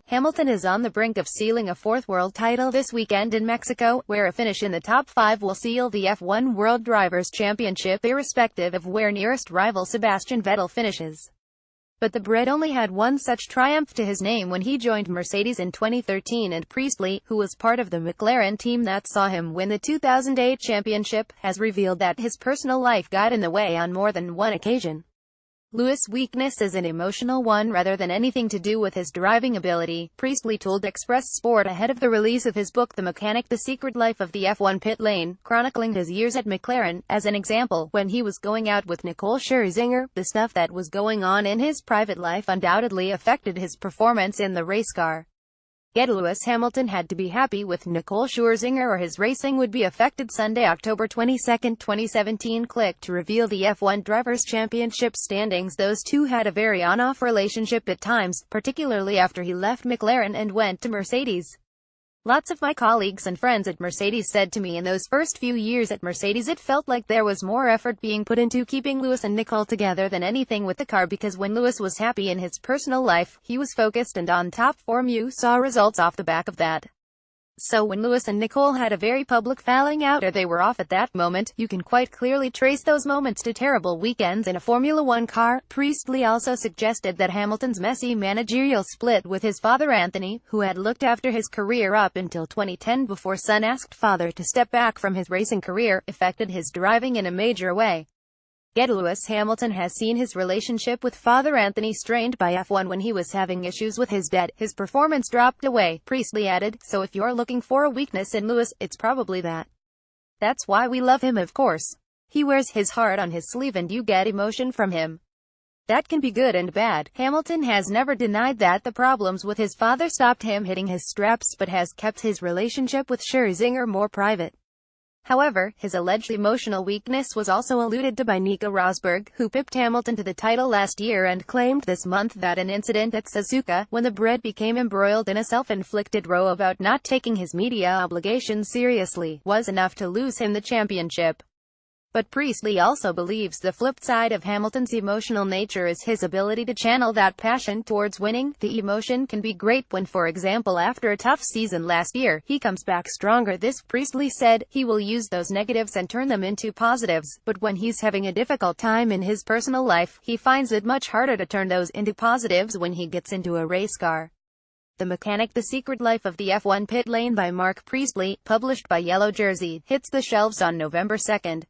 Hamilton is on the brink of sealing a fourth world title this weekend in Mexico, where a finish in the top 5 will seal the F1 World Drivers' Championship irrespective of where nearest rival Sebastian Vettel finishes. But the Brit only had one such triumph to his name when he joined Mercedes in 2013, and Priestley, who was part of the McLaren team that saw him win the 2008 championship, has revealed that his personal life got in the way on more than one occasion. Lewis' weakness is an emotional one rather than anything to do with his driving ability, Priestley told Express Sport ahead of the release of his book The Mechanic: The Secret Life of the F1 Pit Lane, chronicling his years at McLaren. As an example, when he was going out with Nicole Scherzinger, the stuff that was going on in his private life undoubtedly affected his performance in the race car. Lewis Hamilton had to be happy with Nicole Scherzinger or his racing would be affected. Sunday, October 22, 2017. Click to reveal the F1 Drivers' Championship standings. Those two had a very on-off relationship at times, particularly after he left McLaren and went to Mercedes. Lots of my colleagues and friends at Mercedes said to me in those first few years at Mercedes it felt like there was more effort being put into keeping Lewis and Nicole together than anything with the car, because when Lewis was happy in his personal life, he was focused and on top form. You saw results off the back of that. So when Lewis and Nicole had a very public falling out or they were off at that moment, you can quite clearly trace those moments to terrible weekends in a Formula One car. Priestley also suggested that Hamilton's messy managerial split with his father Anthony, who had looked after his career up until 2010 before son asked father to step back from his racing career, affected his driving in a major way. Lewis Hamilton has seen his relationship with father Anthony strained by F1 when he was having issues with his dad. His performance dropped away, Priestley added, so if you're looking for a weakness in Lewis, it's probably that. That's why we love him, of course. He wears his heart on his sleeve and you get emotion from him. That can be good and bad. Hamilton has never denied that the problems with his father stopped him hitting his straps, but has kept his relationship with Scherzinger more private. However, his alleged emotional weakness was also alluded to by Nico Rosberg, who pipped Hamilton to the title last year and claimed this month that an incident at Suzuka, when the Brit became embroiled in a self-inflicted row about not taking his media obligations seriously, was enough to lose him the championship. But Priestley also believes the flip side of Hamilton's emotional nature is his ability to channel that passion towards winning. The emotion can be great when, for example, after a tough season last year, he comes back stronger. This, Priestley said, he will use those negatives and turn them into positives, but when he's having a difficult time in his personal life, he finds it much harder to turn those into positives when he gets into a race car. The Mechanic: The Secret Life of the F1 Pit Lane by Mark Priestley, published by Yellow Jersey, hits the shelves on November 2.